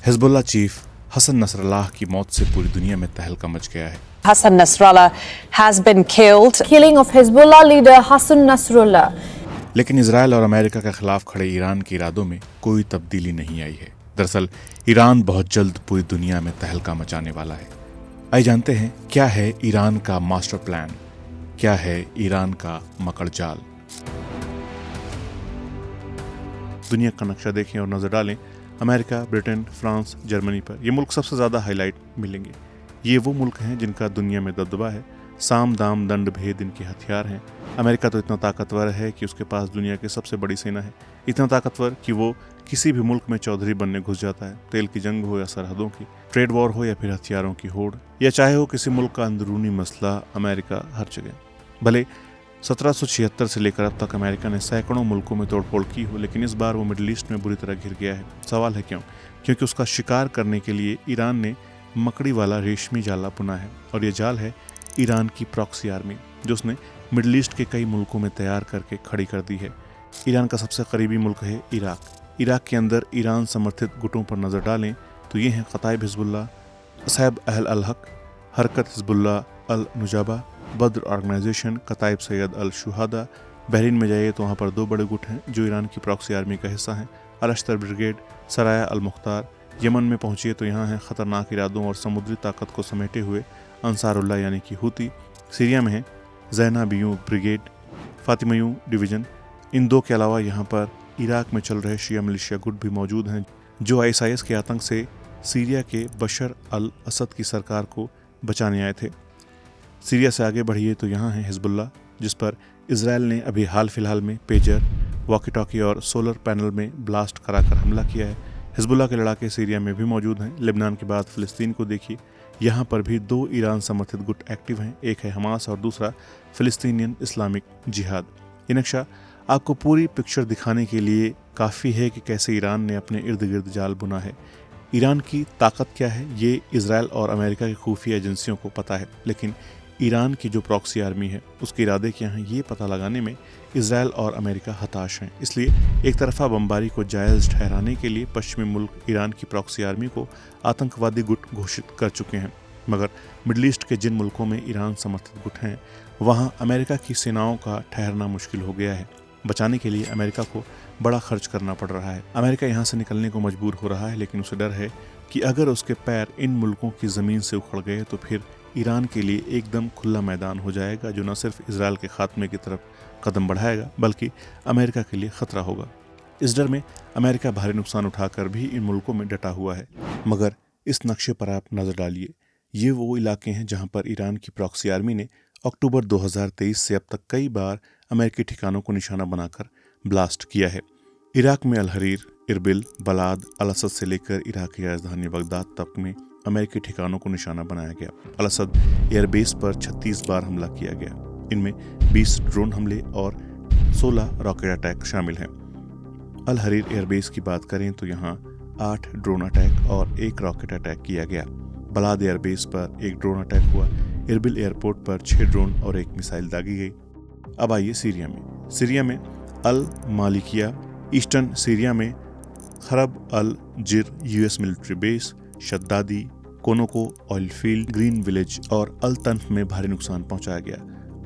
Hezbollah chief Hassan Nasrallah की मौत से पूरी दुनिया में तहलका मच गया है। Hassan Nasrallah has been killed. Killing of Hezbollah leader Hassan Nasrallah. लेकिन इजराइल और अमेरिका के खिलाफ खड़े ईरान के इरादों में कोई तब्दीली नहीं आई है। दरअसल ईरान बहुत जल्द पूरी दुनिया में तहलका मचाने वाला है। आइए जानते हैं क्या है ईरान का मास्टर प्लान, क्या है ईरान का मकड़ जाल। दुनिया का नक्शा देखें और नजर डालें अमेरिका, ब्रिटेन, फ्रांस, जर्मनी पर। ये मुल्क सबसे ज्यादा हाईलाइट मिलेंगे। ये वो मुल्क हैं जिनका दुनिया में दबदबा है। साम दाम दंड भेद इनके हथियार हैं। अमेरिका तो इतना ताकतवर है कि उसके पास दुनिया की सबसे बड़ी सेना है। इतना ताकतवर कि वो किसी भी मुल्क में चौधरी बनने घुस जाता है। तेल की जंग हो या सरहदों की, ट्रेड वॉर हो या फिर हथियारों की होड़, या चाहे हो किसी मुल्क का अंदरूनी मसला, अमेरिका हर जगह। भले 1776 से लेकर अब तक अमेरिका ने सैकड़ों मुल्कों में तोड़फोड़ की हो, लेकिन इस बार वो मिडिल ईस्ट में बुरी तरह घिर गया है। सवाल है क्यों? क्योंकि उसका शिकार करने के लिए ईरान ने मकड़ी वाला रेशमी जाला बुना है, और ये जाल है ईरान की प्रॉक्सी आर्मी, जो उसने मिडिल ईस्ट के कई मुल्कों में तैयार करके खड़ी कर दी है। ईरान का सबसे करीबी मुल्क है इराक। इराक के अंदर ईरान समर्थित गुटों पर नजर डालें तो ये हैं कताइब हिजबुल्लाह, असहब अहल अल हक, हरकत हिजबुल्लाह अल नुजाबा, बद्र ऑर्गेनाइजेशन, कताइब सैयद अल शुहादा। बहरीन में जाइए तो वहाँ पर दो बड़े गुट हैं जो ईरान की प्रॉक्सी आर्मी का हिस्सा हैं, अल अश्तर ब्रिगेड, सराया अल मुख्तार। यमन में पहुंचिए तो यहाँ है खतरनाक इरादों और समुद्री ताकत को समेटे हुए अंसारुल्लाह यानी कि हुती। सीरिया में है ज़ैनाबियों ब्रिगेड, फातिमियों डिवीज़न। इन दो के अलावा यहाँ पर इराक में चल रहे शिया मिलिशिया गुट भी मौजूद हैं जो ISIS के आतंक से सीरिया के बशर अल असद की सरकार को बचाने आए थे। सीरिया से आगे बढ़िए तो यहाँ है हिजबुल्लाह, जिस पर इजराइल ने अभी हाल फिलहाल में पेजर, वॉकी टॉकी और सोलर पैनल में ब्लास्ट कराकर हमला किया है। हिजबुल्लाह के लड़ाके सीरिया में भी मौजूद हैं। लेबनान के बाद फ़िलिस्तीन को देखिए, यहाँ पर भी दो ईरान समर्थित गुट एक्टिव हैं, एक है हमास और दूसरा फ़िलिस्तीनियन इस्लामिक जिहाद। ये नक्शा आपको पूरी पिक्चर दिखाने के लिए काफ़ी है कि कैसे ईरान ने अपने इर्द गिर्द जाल बुना है। ईरान की ताकत क्या है ये इजराइल और अमेरिका की खुफिया एजेंसियों को पता है, लेकिन ईरान की जो प्रॉक्सी आर्मी है उसके इरादे क्या हैं ये पता लगाने में इजराइल और अमेरिका हताश हैं। इसलिए एक तरफा बमबारी को जायज़ ठहराने के लिए पश्चिमी मुल्क ईरान की प्रॉक्सी आर्मी को आतंकवादी गुट घोषित कर चुके हैं। मगर मिडल ईस्ट के जिन मुल्कों में ईरान समर्थित गुट हैं वहाँ अमेरिका की सेनाओं का ठहरना मुश्किल हो गया है। बचाने के लिए अमेरिका को बड़ा खर्च करना पड़ रहा है। अमेरिका यहाँ से निकलने को मजबूर हो रहा है, लेकिन उसे डर है कि अगर उसके पैर इन मुल्कों की ज़मीन से उखड़ गए तो फिर ईरान के लिए एकदम खुला मैदान हो जाएगा, जो न सिर्फ इजराइल के खात्मे की तरफ कदम बढ़ाएगा बल्कि अमेरिका के लिए खतरा होगा। इस डर में अमेरिका भारी नुकसान उठाकर भी इन मुल्कों में डटा हुआ है। मगर इस नक्शे पर आप नज़र डालिए, ये वो इलाके हैं जहाँ पर ईरान की प्रॉक्सी आर्मी ने अक्टूबर 2023 से अब तक कई बार अमेरिकी ठिकानों को निशाना बनाकर ब्लास्ट किया है। इराक में अल हरीर, इरबिल, बलाद, अल असद से लेकर इराक की राजधानी बगदाद तक में अमेरिकी ठिकानों को निशाना बनाया गया। अल असद एयरबेस पर 36 बार हमला किया गया। इनमें 20 ड्रोन हमले और 16 रॉकेट अटैक शामिल हैं। अल हरीर एयरबेस की बात करें तो यहाँ 8 ड्रोन अटैक और 1 रॉकेट अटैक किया गया। बलाद एयरबेस पर 1 ड्रोन अटैक हुआ। इरबिल एयरपोर्ट पर 6 ड्रोन और 1 मिसाइल दागी गई। अब आइए सीरिया में अल मालिकिया, ईस्टर्न सीरिया में खरब al Jir US military base, Shaddadi, Conoco oil field, green village और अल तन्फ में भारी नुकसान पहुंचाया गया।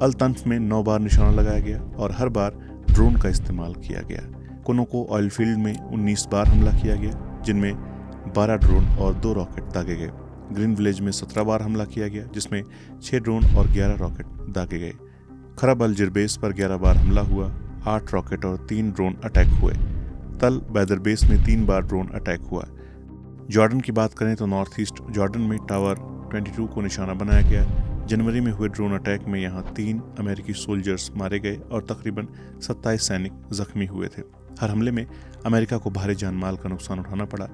अल तन्फ में 9 बार निशाना लगाया गया और हर बार ड्रोन का इस्तेमाल किया गया। कोनोको ऑयल फील्ड में 19 बार हमला किया गया, जिनमें 12 ड्रोन और 2 रॉकेट दागे गए। ग्रीन विलेज में 17 बार हमला किया गया, जिसमें 6 ड्रोन और 11 रॉकेट दागे गए। खरब अल जिरबेस पर 11 बार हमला हुआ, 8 रॉकेट और 3 ड्रोन अटैक हुए। तल बैदर बेस में 3 बार ड्रोन अटैक हुआ। जॉर्डन की बात करें तो नॉर्थ ईस्ट जॉर्डन में टावर 22 को निशाना बनाया गया। जनवरी में हुए ड्रोन अटैक में यहाँ 3 अमेरिकी सोल्जर्स मारे गए और तकरीबन 27 सैनिक जख्मी हुए थे। हर हमले में अमेरिका को भारी जानमाल का नुकसान उठाना पड़ा।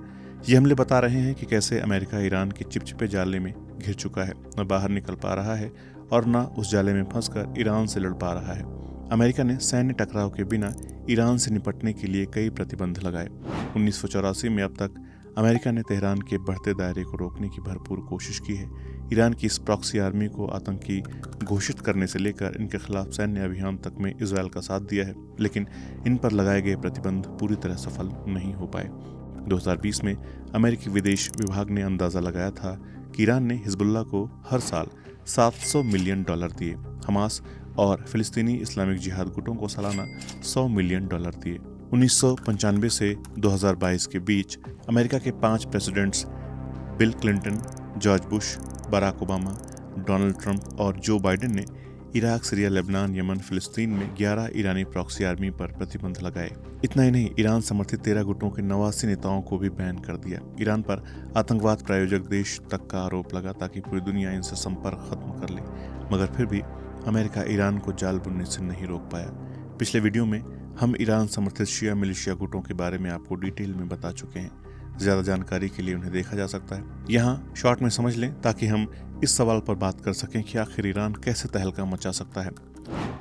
ये हमले बता रहे हैं कि कैसे अमेरिका ईरान के चिपचिपे जाले में घिर चुका है, न बाहर निकल पा रहा है और न उस जाले में फंसकर ईरान से लड़ पा रहा है। अमेरिका ने सैन्य टकराव के बिना ईरान से निपटने के लिए कई प्रतिबंध लगाए। 1984 में अब तक अमेरिका ने तेहरान के बढ़ते दायरे को रोकने की भरपूर कोशिश की है। ईरान की इस प्रॉक्सी आर्मी को आतंकी घोषित करने से लेकर इनके खिलाफ सैन्य अभियान तक में इजराइल का साथ दिया है, लेकिन इन पर लगाए गए प्रतिबंध पूरी तरह सफल नहीं हो पाए। 2020 में अमेरिकी विदेश विभाग ने अंदाजा लगाया था कि ईरान ने हिजबुल्लाह को हर साल $700 मिलियन दिए, हमास और फिलिस्तीनी इस्लामिक जिहाद गुटों को सालाना $100 मिलियन दिए। 1995 से 2022 के बीच अमेरिका के 5 presidents Bill Clinton, George Bush, Barack Obama, Donald Trump और जो बाइडेन ने इराक, सीरिया, लेबनान, यमन, फिलिस्तीन में 11 ईरानी प्रॉक्सी आर्मी पर प्रतिबंध लगाए। इतना ही नहीं, ईरान समर्थित 13 गुटों के 89 नेताओं को भी बैन कर दिया। ईरान पर आतंकवाद प्रायोजक देश तक का आरोप लगा ताकि पूरी दुनिया इनसे संपर्क खत्म कर ले, मगर फिर भी अमेरिका ईरान को जाल बुनने से नहीं रोक पाया। पिछले वीडियो में हम ईरान समर्थित शिया मिलिशिया गुटों के बारे में आपको डिटेल में बता चुके हैं। ज्यादा जानकारी के लिए उन्हें देखा जा सकता है। यहाँ शॉर्ट में समझ लें ताकि हम इस सवाल पर बात कर सकें कि आखिर ईरान कैसे तहलका मचा सकता है।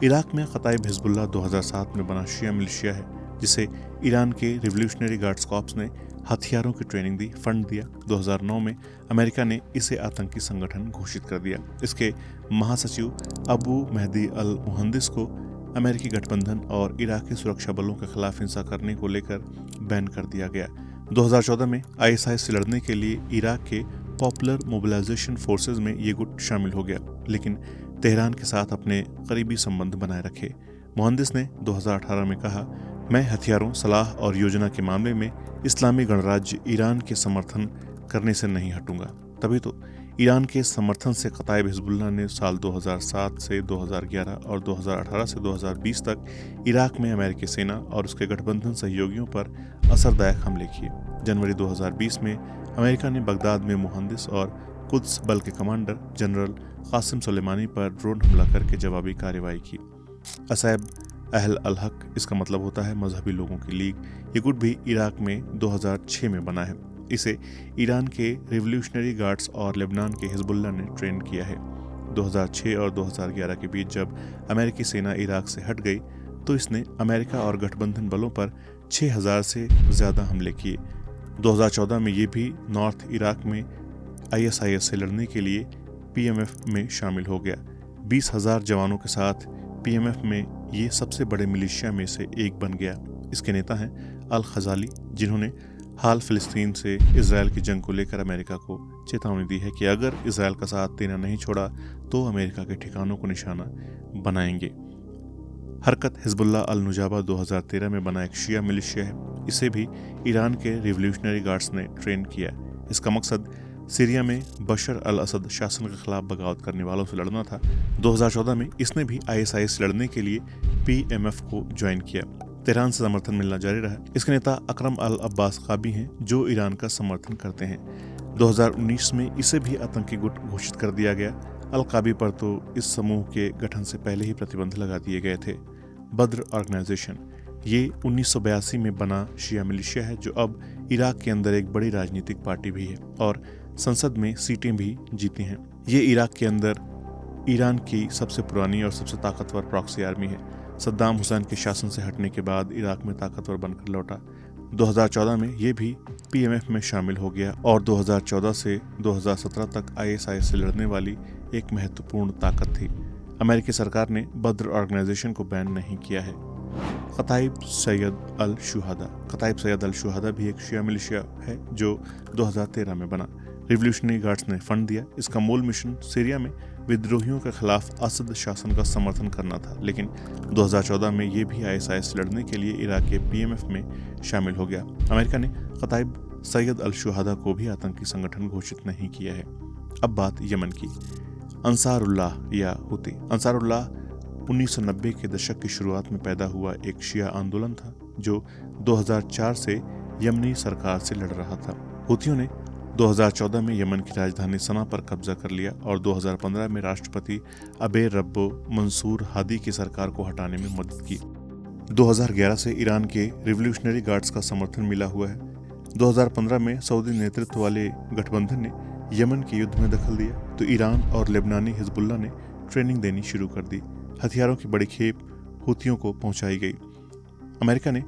इराक में कताइब हिजबुल्लाह 2007 में बना शिया मिलिशिया है, जिसे ईरान के रिवोल्यूशनरी गार्ड्स कॉर्प्स ने हथियारों की ट्रेनिंग दी, फंड दिया। 2009 में अमेरिका ने इसे आतंकी संगठन घोषित कर दिया। इसके महासचिव अबू मेहदी अल मुहंदिस को अमेरिकी गठबंधन और इराकी सुरक्षा बलों के खिलाफ हिंसा करने को लेकर बैन कर दिया गया। 2014 में ISIS से लड़ने के लिए इराक के पॉपुलर मोबिलाइजेशन फोर्सेज में ये गुट शामिल हो गया, लेकिन तेहरान के साथ अपने करीबी संबंध बनाए रखे। मुहंदिस ने 2018 में कहा, मैं हथियारों, सलाह और योजना के मामले में इस्लामी गणराज्य ईरान के समर्थन करने से नहीं हटूंगा। तभी तो ईरान के समर्थन से कताइब हिजबुल्लाह ने साल 2007 से 2011 और 2018 से 2020 तक इराक में अमेरिकी सेना और उसके गठबंधन सहयोगियों पर असरदायक हमले किए। जनवरी 2020 में अमेरिका ने बगदाद में मुहंदिस और कुद्स बल के कमांडर जनरल कासिम सुलेमानी पर ड्रोन हमला करके जवाबी कार्रवाई की। असैब अहल अल हक, इसका मतलब होता है मजहबी लोगों की लीग। ये गुट भी इराक में 2006 में बना है। इसे ईरान के रिवोल्यूशनरी गार्ड्स और लेबनान के हिजबुल्लाह ने ट्रेन किया है। 2006 और 2011 के बीच जब अमेरिकी सेना इराक से हट गई तो इसने अमेरिका और गठबंधन बलों पर 6000 से ज़्यादा हमले किए। 2014 में ये भी नॉर्थ इराक में ISIS से लड़ने के लिए PMF में शामिल हो गया। 20,000 जवानों के साथ PMF में ये सबसे बड़े मिलिशिया में से एक बन गया। इसके नेता हैं अल खजाली, जिन्होंने हाल फिलिस्तीन से इजरायल की जंग को लेकर अमेरिका को चेतावनी दी है कि अगर इजरायल का साथ देना नहीं छोड़ा तो अमेरिका के ठिकानों को निशाना बनाएंगे। हरकत हिजबुल्लाह अल नुजाबा 2013 में बना एक शिया मिलिशिया है। इसे भी ईरान के रिवोल्यूशनरी गार्ड्स ने ट्रेन किया। इसका मकसद सीरिया में बशर अल असद शासन के खिलाफ बगावत करने वालों से लड़ना था। 2014 में इसने भी ISIS से लड़ने के लिए PMF को ज्वाइन किया। तेहरान से समर्थन मिलना जारी रहा। इसके नेता अकरम अल अब्बास काबी हैं, जो ईरान का समर्थन करते हैं। 2019 में इसे भी आतंकी गुट घोषित कर दिया गया। अल काबी पर तो इस समूह के गठन से पहले ही प्रतिबंध लगा दिए गए थे। बद्र ऑर्गेनाइजेशन, ये 1982 में बना शिया मिलिशिया है, जो अब इराक के अंदर एक बड़ी राजनीतिक पार्टी भी है और संसद में सीटें भी जीती हैं। ये इराक के अंदर ईरान की सबसे पुरानी और सबसे ताकतवर प्रॉक्सी आर्मी है। सद्दाम हुसैन के शासन से हटने के बाद इराक में ताकतवर बनकर लौटा। 2014 में ये भी PMF में शामिल हो गया और 2014 से 2017 तक ISIS से लड़ने वाली एक महत्वपूर्ण ताकत थी। अमेरिकी सरकार ने बद्र ऑर्गेनाइजेशन को बैन नहीं किया है। कताइब सैयद अल शुहदा, कताइब सैयद अल शुहदा भी एक शिया मिलिशिया है जो 2013 में बना। रिवोल्यूशनरी गार्ड्स ने फंड दिया। इसका मूल मिशन सीरिया में विद्रोहियों के खिलाफ असद शासन का समर्थन करना था, लेकिन 2014 में ये भी ISIS से लड़ने के लिए इराक के PMF में शामिल हो गया। अमेरिका ने कताइब सैयद अल शुहदा को भी आतंकी संगठन घोषित नहीं किया है। अब बात यमन की। अंसारुल्लाह या हुती। अंसारुल्लाह 1990 के दशक की शुरुआत में पैदा हुआ एक शिया आंदोलन था जो 2004 से यमनी सरकार से लड़ रहा था। हुतियों ने 2014 में यमन की राजधानी सना पर कब्जा कर लिया और 2015 में राष्ट्रपति अबे रब्बो मंसूर हादी की सरकार को हटाने में मदद की। 2011 से ईरान के रिवोल्यूशनरी गार्ड्स का समर्थन मिला हुआ है। 2015 में सऊदी नेतृत्व वाले गठबंधन ने यमन के युद्ध में दखल दिया तो ईरान और लेबनानी हिजबुल्लाह ने ट्रेनिंग देनी शुरू कर दी। हथियारों की बड़ी खेप हुतियों को पहुंचाई गई। अमेरिका ने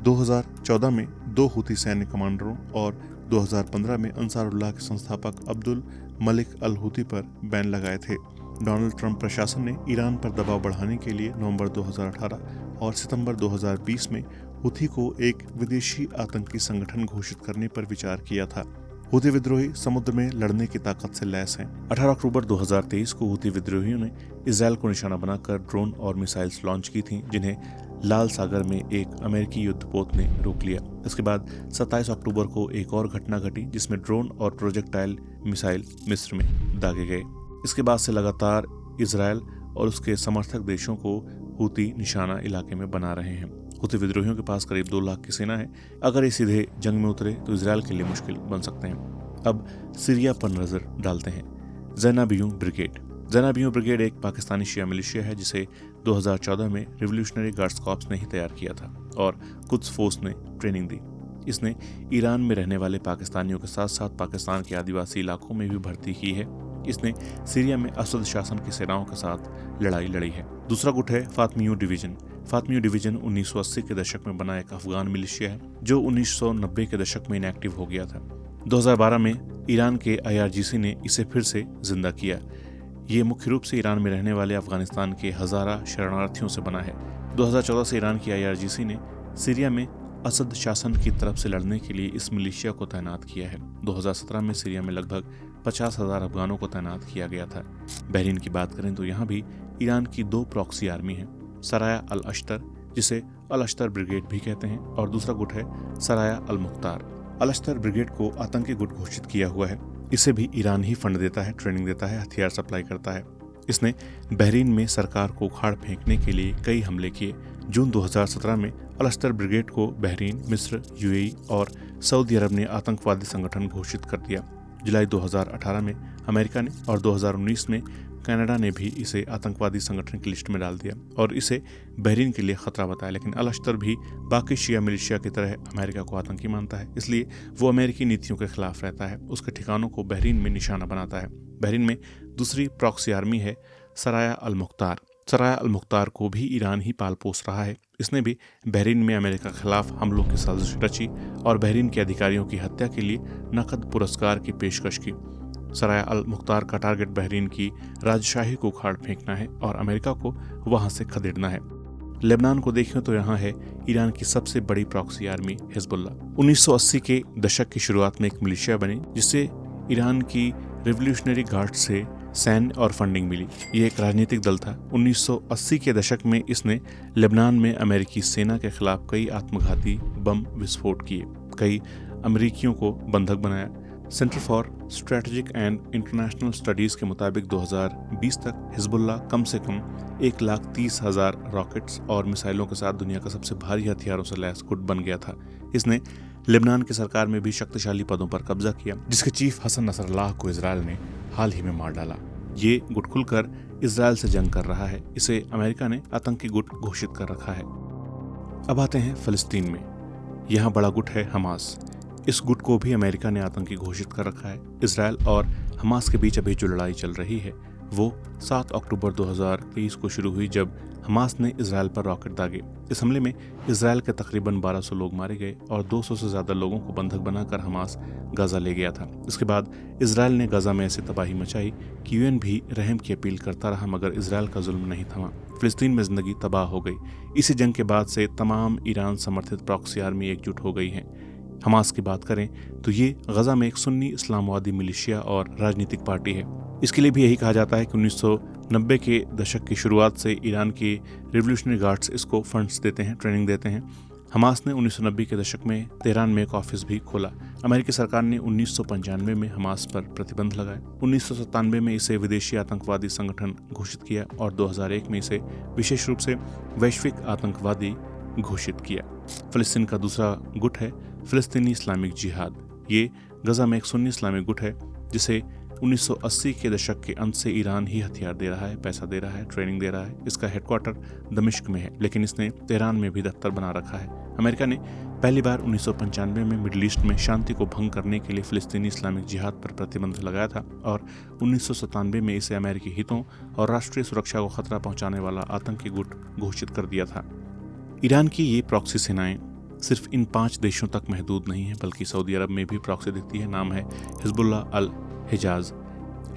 2014 में 2 हुती सैन्य कमांडरों और 2015 में अंसारुल्लाह के संस्थापक अब्दुल मलिक अल हुती पर बैन लगाए थे। डोनाल्ड ट्रंप प्रशासन ने ईरान पर दबाव बढ़ाने के लिए नवंबर 2018 और सितंबर 2020 में हुथी को एक विदेशी आतंकी संगठन घोषित करने पर विचार किया था। हुथी विद्रोही समुद्र में लड़ने की ताकत से लैस हैं। 18 अक्टूबर 2023 को हुथी विद्रोहियों ने इजरायल को निशाना बनाकर ड्रोन और मिसाइल्स लॉन्च की थीं, जिन्हें लाल सागर में एक अमेरिकी युद्धपोत ने रोक लिया। इसके बाद 27 अक्टूबर को एक और घटना घटी जिसमें ड्रोन और प्रोजेक्टाइल मिसाइल मिस्र में दागे गए। इसके बाद से लगातार इजरायल और उसके समर्थक देशों को हुथी निशाना इलाके में बना रहे हैं। हुथी विद्रोहियों के पास करीब 2 लाख की सेना है। अगर ये सीधे जंग में उतरे तो इजरायल के लिए मुश्किल बन सकते हैं। अब सीरिया पर नजर डालते हैं। ज़ैनाबियों ब्रिगेड। ज़ैनाबियों ब्रिगेड एक पाकिस्तानी शिया मिलिशिया है जिसे 2014 में रिवोल्यूशनरी गार्ड्स कॉर्प्स ने ही तैयार किया था और कुद्स फोर्स ने ट्रेनिंग दी। इसने ईरान में रहने वाले पाकिस्तानियों के साथ साथ पाकिस्तान के आदिवासी इलाकों में भी भर्ती की है। इसने सीरिया में असद शासन की सेनाओं के साथ लड़ाई लड़ी है। दूसरा गुट है फातमियों डिवीजन। फातमियों डिवीजन 1980 के दशक में बना एक अफगान मिलिशिया है जो 1990 के दशक में इनएक्टिव हो गया था। 2012 में ईरान के IRGC ने इसे फिर से जिंदा किया। ये मुख्य रूप से ईरान में रहने वाले अफगानिस्तान के हजारा शरणार्थियों से बना है। 2014 से ईरान की IRGC ने सीरिया में असद शासन की तरफ से लड़ने के लिए इस मिलिशिया को तैनात किया है। 2017 में सीरिया में लगभग 50,000 अफगानों को तैनात किया गया था। बहरीन की बात करें तो यहाँ भी ईरान की 2 प्रॉक्सी आर्मी है, सराया अल अश्तर जिसे अल अश्तर ब्रिगेड भी कहते हैं और दूसरा गुट है सराया अल मुख्तार। अल अश्तर ब्रिगेड को आतंकी गुट घोषित किया हुआ है। इसे भी ईरान ही फंड देता है, ट्रेनिंग देता है, हथियार सप्लाई करता है। इसने बहरीन में सरकार को उखाड़ फेंकने के लिए कई हमले किए। जून 2017 में अल अश्तर ब्रिगेड को बहरीन, मिस्र, UAE और सऊदी अरब ने आतंकवादी संगठन घोषित कर दिया। जुलाई 2018 में अमेरिका ने और 2019 में कनाडा ने भी इसे आतंकवादी संगठन की लिस्ट में डाल दिया और इसे बहरीन के लिए खतरा बताया। लेकिन अल अश्तर भी बाकी शिया मिलिशिया की तरह अमेरिका को आतंकी मानता है, इसलिए वो अमेरिकी नीतियों के खिलाफ रहता है। उसके ठिकानों को बहरीन में निशाना बनाता है। बहरीन में दूसरी प्रॉक्सी आर्मी है सराया अल मुख्तार। सराया अल मुख्तार को भी ईरान ही पाल पोस रहा है। इसने भी बहरीन में अमेरिका के खिलाफ हमलों की साजिश रची और बहरीन के अधिकारियों की हत्या के लिए नकद पुरस्कार की पेशकश की। सराया अल मुख्तार का टारगेट बहरीन की राजशाही को उखाड़ फेंकना है और अमेरिका को वहां से खदेड़ना है। लेबनान को देखें तो यहाँ है ईरान की सबसे बड़ी प्रॉक्सी आर्मी हिजबुल्लाह। 1980 के दशक की शुरुआत में एक मिलिशिया बनी जिससे ईरान की रिवोल्यूशनरी गार्ड्स से सैन्य और फंडिंग मिली। ये एक राजनीतिक दल था। 1980 के दशक में इसने लेबनान में अमेरिकी सेना के खिलाफ कई आत्मघाती बम विस्फोट किए, कई अमेरिकियों को बंधक बनाया। Centre for strategic and international studies के मुताबिक 2020 तक हिजबुल्लाह कम से कम 1,30,000 रॉकेट्स और मिसाइलों के साथ दुनिया का सबसे भारी हथियारों से लैस गुट बन गया था। इसने लेबनान की सरकार में भी शक्तिशाली पदों पर कब्जा किया, जिसके चीफ हसन नसरल्लाह को इजरायल ने हाल ही में मार डाला। ये गुट खुलकर इजरायल से जंग कर रहा है। इसे अमेरिका ने आतंकी गुट घोषित कर रखा है। अब आते हैं फिलिस्तीन में। यहाँ बड़ा गुट है हमास। इस गुट को भी अमेरिका ने आतंकी घोषित कर रखा है। इजरायल और हमास के बीच अभी जो लड़ाई चल रही है वो 7 अक्टूबर 2023 को शुरू हुई जब हमास ने इजरायल पर रॉकेट दागे। इस हमले में इजरायल के तकरीबन 1200 लोग मारे गए और 200 से ज़्यादा लोगों को बंधक बनाकर हमास गाजा ले गया था। इसके बाद इजरायल ने गाजा में ऐसी तबाही मचाई कि UN भी रहम की अपील करता रहा, मगर इजरायल का जुल्म नहीं थमा। फिलिस्तीन में ज़िंदगी तबाह हो गई। इसी जंग के बाद से तमाम ईरान समर्थित प्रॉक्सी आर्मी एकजुट हो गई हैं। हमास की बात करें तो ये गजा में एक सुन्नी इस्लामवादी मिलिशिया और राजनीतिक पार्टी है। इसके लिए भी यही कहा जाता है कि 1990 के दशक की शुरुआत से ईरान के रिवोल्यूशनरी गार्ड्स इसको फंड्स देते हैं, ट्रेनिंग देते हैं। हमास ने 1990 के दशक में तेहरान में एक ऑफिस भी खोला। अमेरिकी सरकार ने 1995 में हमास पर प्रतिबंध लगाए। 1997 में इसे विदेशी आतंकवादी संगठन घोषित किया और 2001 में इसे विशेष रूप से वैश्विक आतंकवादी घोषित किया। फिलिस्तीन का दूसरा गुट है फिलिस्तीनी इस्लामिक जिहाद। ये गजा में एक सुन्नी इस्लामिक गुट है जिसे 1980 के दशक के अंत से ईरान ही हथियार दे रहा है, पैसा दे रहा है, ट्रेनिंग दे रहा है। इसका हेडक्वार्टर दमिश्क में है, लेकिन इसने तेहरान में भी दफ्तर बना रखा है। अमेरिका ने पहली बार 1995 में मिडिल ईस्ट में शांति को भंग करने के लिए फिलिस्तीनी इस्लामिक जिहाद पर प्रतिबंध लगाया था और 1997 में इसे अमेरिकी हितों और राष्ट्रीय सुरक्षा को खतरा पहुंचाने वाला आतंकी गुट घोषित कर दिया था। ईरान की ये प्रॉक्सी सेनाएं सिर्फ इन 5 देशों तक महदूद नहीं है, बल्कि सऊदी अरब में भी प्रॉक्सी दिखती है। नाम है हिजबुल्लाह अल हिजाज।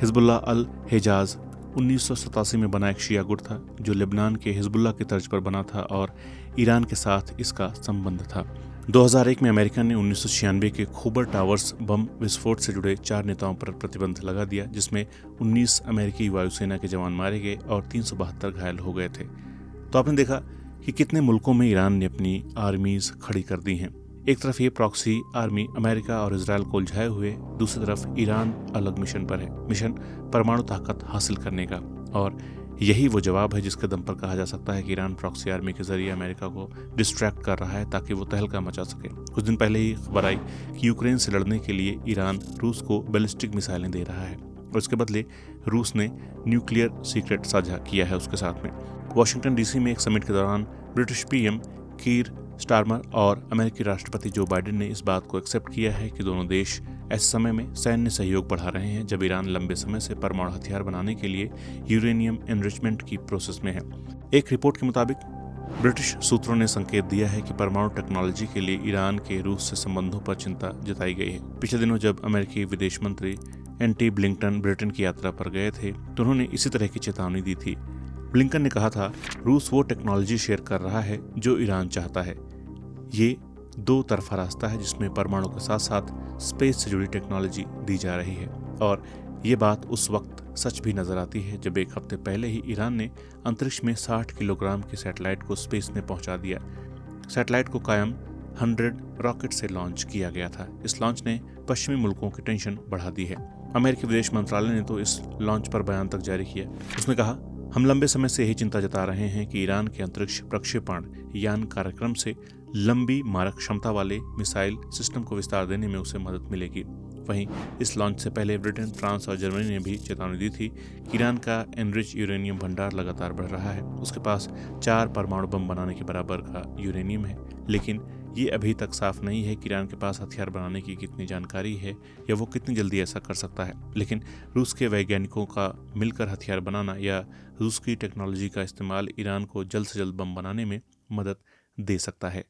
हिजबुल्लाह अल हिजाज 1987 में बना एक शिया गुट था जो लेबनान के हिजबुल्लाह की तर्ज पर बना था और ईरान के साथ इसका संबंध था। 2001 में अमेरिका ने 1996 के खोबर टावर्स बम विस्फोट से जुड़े 4 नेताओं पर प्रतिबंध लगा दिया, जिसमें 19 अमेरिकी वायुसेना के जवान मारे गए और 372 घायल हो गए थे। तो आपने देखा कि कितने मुल्कों में ईरान ने अपनी आर्मीज खड़ी कर दी हैं। एक तरफ ये प्रॉक्सी आर्मी अमेरिका और इजराइल को उलझाए हुए, दूसरी तरफ ईरान अलग मिशन पर है, मिशन परमाणु ताकत हासिल करने का। और यही वो जवाब है जिसके दम पर कहा जा सकता है कि ईरान प्रॉक्सी आर्मी के जरिए अमेरिका को डिस्ट्रैक्ट कर रहा है ताकि वो तहलका मचा सके। कुछ दिन पहले ही खबर आई कि यूक्रेन से लड़ने के लिए ईरान रूस को बैलिस्टिक मिसाइलें दे रहा है और इसके बदले रूस ने न्यूक्लियर सीक्रेट साझा किया है उसके साथ में। वॉशिंगटन डीसी में एक समिट के दौरान ब्रिटिश पीएम कीर स्टारमर और अमेरिकी राष्ट्रपति जो बाइडेन ने इस बात को एक्सेप्ट किया है कि दोनों देश ऐसे समय में सैन्य सहयोग बढ़ा रहे हैं जब ईरान लंबे समय से परमाणु हथियार बनाने के लिए यूरेनियम एनरिचमेंट की प्रोसेस में है। एक रिपोर्ट के मुताबिक ब्रिटिश सूत्रों ने संकेत दिया है कि परमाणु टेक्नोलॉजी के लिए ईरान के रूस से संबंधों पर चिंता जताई गई है। पिछले दिनों जब अमेरिकी विदेश मंत्री एंटी ब्लिंकटन ब्रिटेन की यात्रा पर गए थे तो उन्होंने इसी तरह की चेतावनी दी थी। ब्लिंकन ने कहा था, रूस वो टेक्नोलॉजी शेयर कर रहा है जो ईरान चाहता है। ये दो तरफा रास्ता है जिसमें परमाणु के साथ साथ स्पेस से जुड़ी टेक्नोलॉजी दी जा रही है। और ये बात उस वक्त सच भी नजर आती है जब एक हफ्ते पहले ही ईरान ने अंतरिक्ष में 60 किलोग्राम के सैटेलाइट को स्पेस में पहुंचा दिया। सैटेलाइट को कायम 100 रॉकेट से लॉन्च किया गया था। इस लॉन्च ने पश्चिमी मुल्कों की टेंशन बढ़ा दी है। अमेरिकी विदेश मंत्रालय ने तो इस लॉन्च पर बयान तक जारी किया। उसने कहा, हम लंबे समय से यही चिंता जता रहे हैं कि ईरान के अंतरिक्ष प्रक्षेपण यान कार्यक्रम से लंबी मारक क्षमता वाले मिसाइल सिस्टम को विस्तार देने में उसे मदद मिलेगी। वहीं इस लॉन्च से पहले ब्रिटेन, फ्रांस और जर्मनी ने भी चेतावनी दी थी कि ईरान का एनरिच यूरेनियम भंडार लगातार बढ़ रहा है। उसके पास 4 परमाणु बम बनाने के बराबर का यूरेनियम है, लेकिन ये अभी तक साफ नहीं है कि ईरान के पास हथियार बनाने की कितनी जानकारी है या वो कितनी जल्दी ऐसा कर सकता है। लेकिन रूस के वैज्ञानिकों का मिलकर हथियार बनाना या रूस की टेक्नोलॉजी का इस्तेमाल ईरान को जल्द से जल्द बम बनाने में मदद दे सकता है।